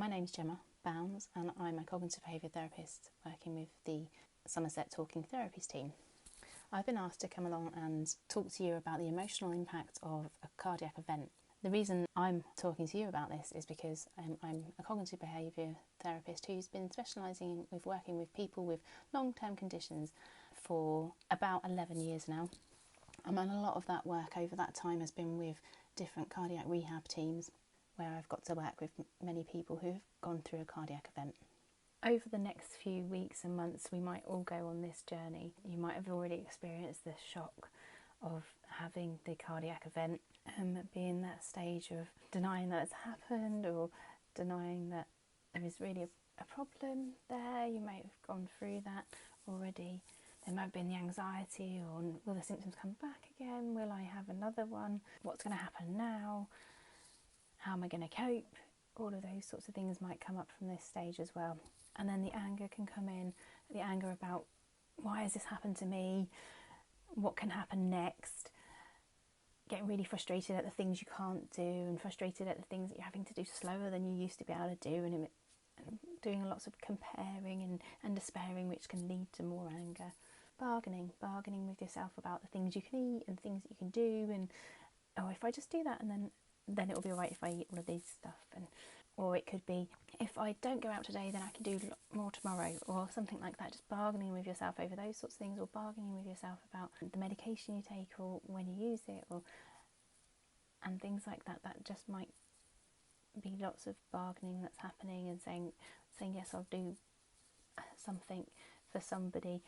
My name's Gemma Bounds and I'm a cognitive behaviour therapist working with the Somerset Talking Therapies team. I've been asked to come along and talk to you about the emotional impact of a cardiac event. The reason I'm talking to you about this is because I'm a cognitive behaviour therapist who's been specialising with working with people with long-term conditions for about 11 years now. And a lot of that work over that time has been with different cardiac rehab teams where I've got to work with many people who've gone through a cardiac event. Over the next few weeks and months, we might all go on this journey. You might have already experienced the shock of having the cardiac event, being that stage of denying that it's happened or denying that there is really a problem there. You may have gone through that already. There might have been the anxiety on, will the symptoms come back again? Will I have another one? What's going to happen now? How am I going to cope? All of those sorts of things might come up from this stage as well. And then the anger can come in, the anger about why has this happened to me? What can happen next? Getting really frustrated at the things you can't do and frustrated at the things that you're having to do slower than you used to be able to do, and doing lots of comparing and despairing, which can lead to more anger. Bargaining with yourself about the things you can eat and things that you can do, and if I just do that and then it'll be alright if I eat all of these stuff. Or it could be, if I don't go out today, then I can do more tomorrow, or something like that. Just bargaining with yourself over those sorts of things, or bargaining with yourself about the medication you take or when you use it, and things like that. That just might be lots of bargaining that's happening, and saying yes, I'll do something for somebody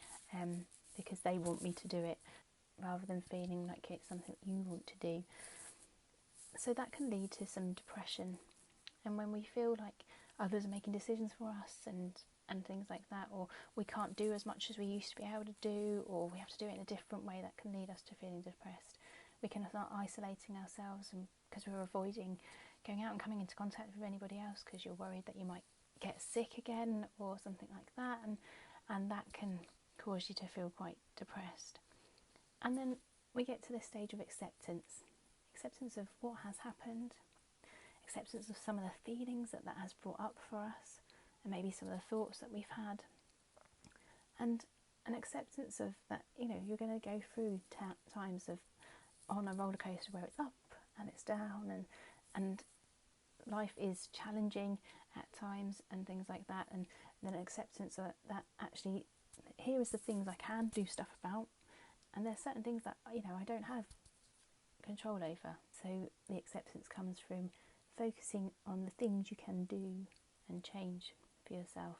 because they want me to do it, rather than feeling like it's something you want to do. So that can lead to some depression. And when we feel like others are making decisions for us and things like that, or we can't do as much as we used to be able to do, or we have to do it in a different way, that can lead us to feeling depressed. We can start isolating ourselves, and because we're avoiding going out and coming into contact with anybody else because you're worried that you might get sick again or something like that, and that can cause you to feel quite depressed. And then we get to this stage of acceptance of what has happened, acceptance of some of the feelings that has brought up for us, and maybe some of the thoughts that we've had, and an acceptance of that, you're going to go through times of on a roller coaster where it's up and it's down, and life is challenging at times and things like that, and then acceptance of that actually, here is the things I can do stuff about, and there's certain things that I don't have control over. So the acceptance comes from focusing on the things you can do and change for yourself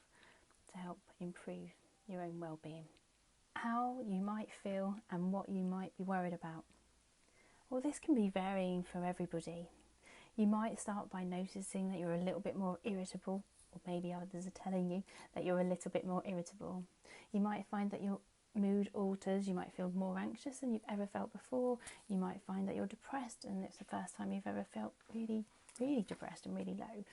to help improve your own well-being. How you might feel and what you might be worried about. Well, this can be varying for everybody. You might start by noticing that you're a little bit more irritable, or maybe others are telling you that you're a little bit more irritable. You might find that your mood alters. You might feel more anxious than you've ever felt before. You might find that you're depressed and it's the first time you've ever felt really, really depressed and really low.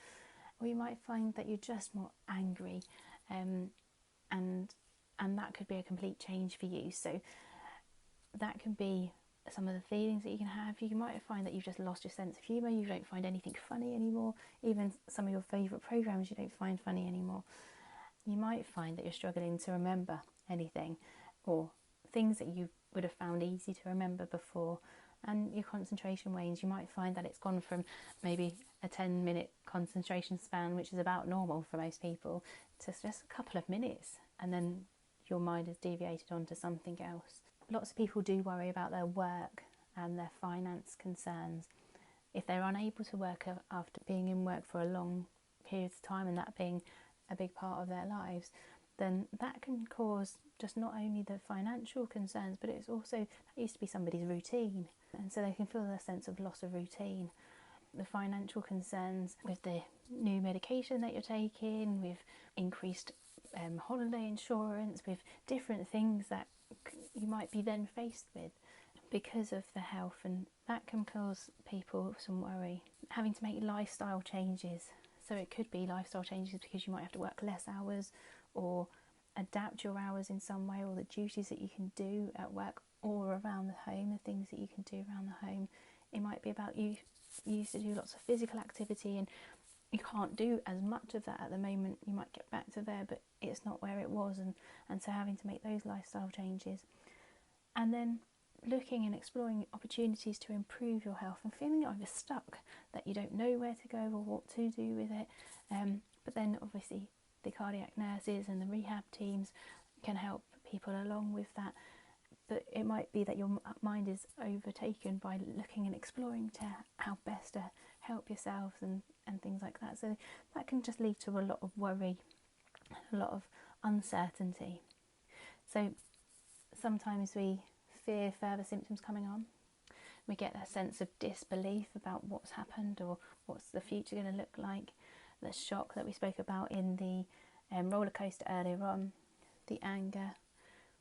Or you might find that you're just more angry, and that could be a complete change for you. So that can be some of the feelings that you can have. You might find that you've just lost your sense of humour. You don't find anything funny anymore. Even some of your favourite programmes you don't find funny anymore. You might find that you're struggling to remember anything, or things that you would have found easy to remember before, and your concentration wanes. You might find that it's gone from maybe a 10-minute concentration span, which is about normal for most people, to just a couple of minutes, and then your mind has deviated onto something else. Lots of people do worry about their work and their finance concerns. If they're unable to work after being in work for a long period of time, and that being a big part of their lives, then that can cause just not only the financial concerns, but it's also, that used to be somebody's routine, and so they can feel a sense of loss of routine. The financial concerns with the new medication that you're taking, with increased holiday insurance, with different things that you might be then faced with because of the health, and that can cause people some worry. Having to make lifestyle changes, so it could be lifestyle changes because you might have to work less hours, or adapt your hours in some way, or the duties that you can do at work or around the home, the things that you can do around the home. It might be about you used to do lots of physical activity, and you can't do as much of that at the moment. You might get back to there, but it's not where it was, and so having to make those lifestyle changes. And then looking and exploring opportunities to improve your health and feeling either stuck, that you don't know where to go or what to do with it. But then obviously the cardiac nurses and the rehab teams can help people along with that. But it might be that your mind is overtaken by looking and exploring to how best to help yourselves and things like that. So that can just lead to a lot of worry, a lot of uncertainty. So sometimes we fear further symptoms coming on. We get that sense of disbelief about what's happened or what's the future going to look like. The shock that we spoke about in the roller coaster earlier on, the anger.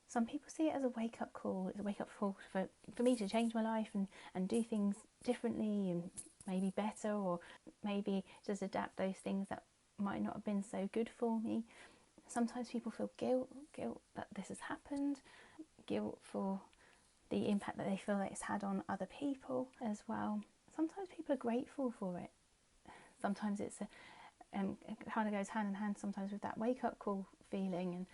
Some people see it as a wake-up call. It's a wake-up call for me to change my life and do things differently and maybe better, or maybe just adapt those things that might not have been so good for me. Sometimes people feel guilt that this has happened, guilt for the impact that they feel that it's had on other people as well. Sometimes people are grateful for it. Sometimes it kind of goes hand in hand sometimes with that wake-up call feeling,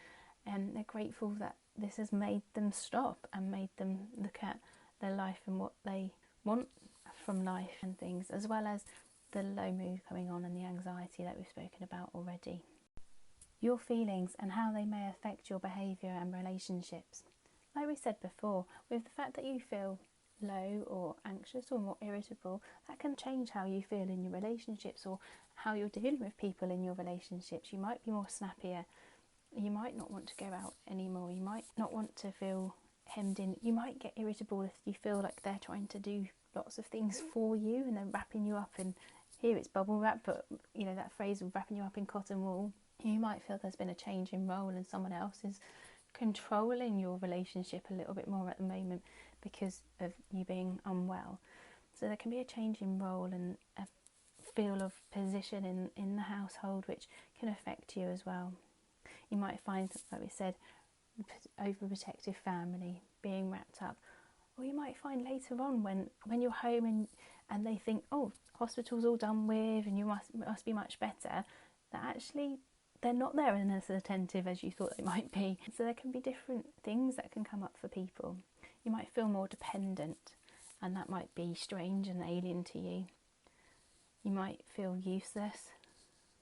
and they're grateful that this has made them stop and made them look at their life and what they want from life and things, as well as the low mood coming on and the anxiety that we've spoken about already. Your feelings and how they may affect your behaviour and relationships. Like we said before, with the fact that you feel low or anxious or more irritable, that can change how you feel in your relationships or how you're dealing with people in your relationships. You might be more snappier. You might not want to go out anymore. You might not want to feel hemmed in. You might get irritable if you feel like they're trying to do lots of things for you and they're wrapping you up in, here it's bubble wrap, but you know that phrase of wrapping you up in cotton wool. You might feel there's been a change in role and someone else is controlling your relationship a little bit more at the moment because of you being unwell. So there can be a change in role and a feel of position in the household, which can affect you as well. You might find, like we said, overprotective family being wrapped up, or you might find later on when you're home and they think, oh, hospital's all done with and you must be much better, that actually they're not there and as attentive as you thought they might be. So there can be different things that can come up for people. You might feel more dependent, and that might be strange and alien to you. You might feel useless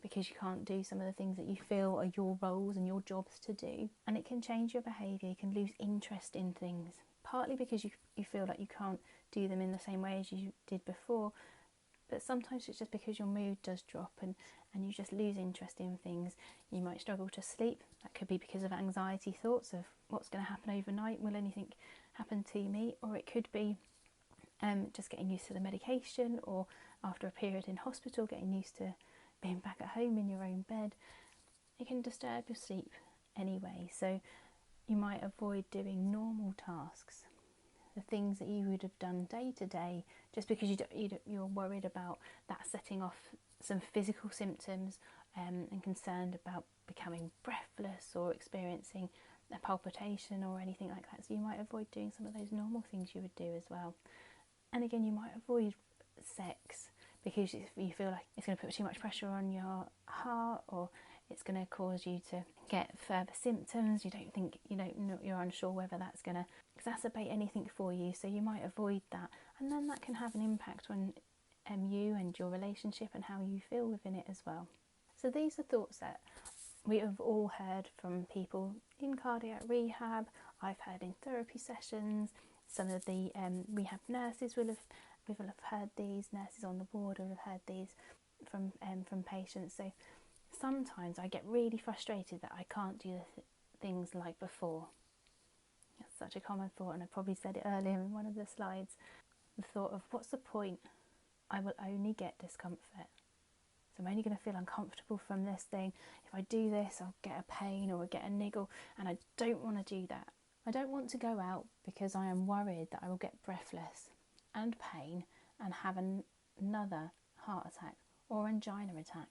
because you can't do some of the things that you feel are your roles and your jobs to do. And it can change your behaviour. You can lose interest in things, partly because you feel like you can't do them in the same way as you did before, but sometimes it's just because your mood does drop and you just lose interest in things. You might struggle to sleep. That could be because of anxiety thoughts of what's going to happen overnight, will anything happen to me? Or it could be just getting used to the medication, or after a period in hospital getting used to being back at home in your own bed. It can disturb your sleep anyway, so you might avoid doing normal tasks, the things that you would have done day to day, just because you're worried about that setting off some physical symptoms and concerned about becoming breathless or experiencing a palpitation or anything like that. So you might avoid doing some of those normal things you would do as well. And again, you might avoid sex because you feel like it's going to put too much pressure on your heart, or it's going to cause you to get further symptoms. You're unsure whether that's going to exacerbate anything for you, so you might avoid that, and then that can have an impact on you and your relationship and how you feel within it as well. So these are thoughts that we have all heard from people in cardiac rehab. I've heard in therapy sessions. Some of the rehab nurses will have heard these. Nurses on the ward will have heard these from patients. So sometimes I get really frustrated that I can't do things like before. It's such a common thought, and I probably said it earlier in one of the slides. The thought of, what's the point? I will only get discomfort. So I'm only going to feel uncomfortable from this thing. If I do this, I'll get a pain or I'll get a niggle, and I don't want to do that. I don't want to go out because I am worried that I will get breathless and pain and have another heart attack or angina attack.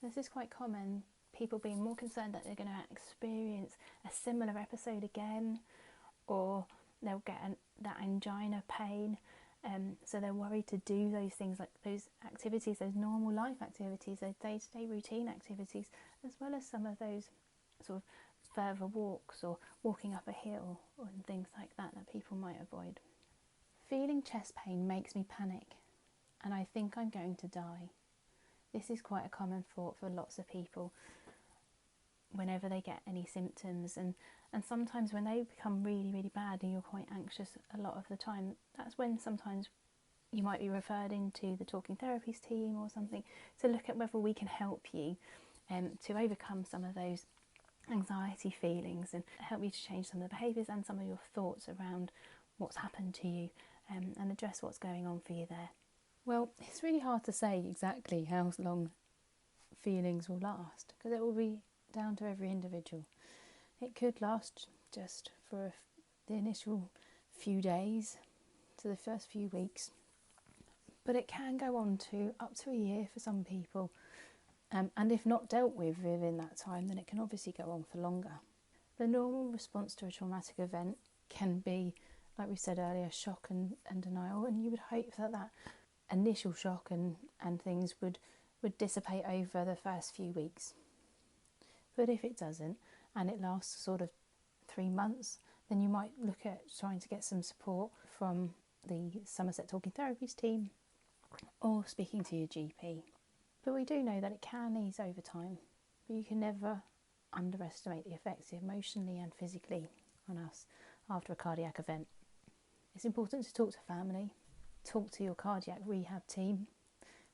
This is quite common, people being more concerned that they're going to experience a similar episode again, or they'll get that angina pain So they're worried to do those things, like those activities, those normal life activities, those day-to-day routine activities, as well as some of those sort of further walks or walking up a hill or things like that people might avoid. Feeling chest pain makes me panic and I think I'm going to die. This is quite a common thought for lots of people whenever they get any symptoms, and sometimes when they become really, really bad and you're quite anxious a lot of the time, that's when sometimes you might be referred into the Talking Therapies team or something to look at whether we can help you to overcome some of those anxiety feelings and help you to change some of the behaviours and some of your thoughts around what's happened to you, and address what's going on for you there. Well, it's really hard to say exactly how long feelings will last because it will be down to every individual. It could last just for the initial few days to the first few weeks, but it can go on to up to a year for some people, and if not dealt with within that time, then it can obviously go on for longer. The normal response to a traumatic event can be, like we said earlier, shock and denial, and you would hope that that initial shock and things would dissipate over the first few weeks. But if it doesn't, and it lasts sort of 3 months, then you might look at trying to get some support from the Somerset Talking Therapies team or speaking to your GP. But we do know that it can ease over time, but you can never underestimate the effects emotionally and physically on us after a cardiac event. It's important to talk to family, talk to your cardiac rehab team,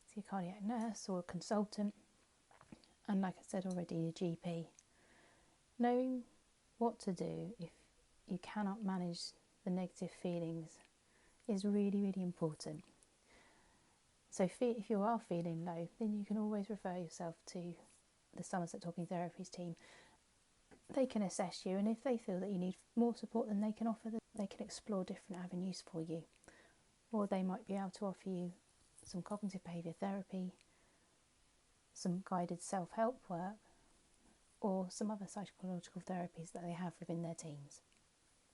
to your cardiac nurse or consultant, and like I said already, your GP. Knowing what to do if you cannot manage the negative feelings is really, really important. So if you are feeling low, then you can always refer yourself to the Somerset Talking Therapies team. They can assess you, and if they feel that you need more support than they can offer, they can explore different avenues for you. Or they might be able to offer you some cognitive behaviour therapy, some guided self-help work, or some other psychological therapies that they have within their teams.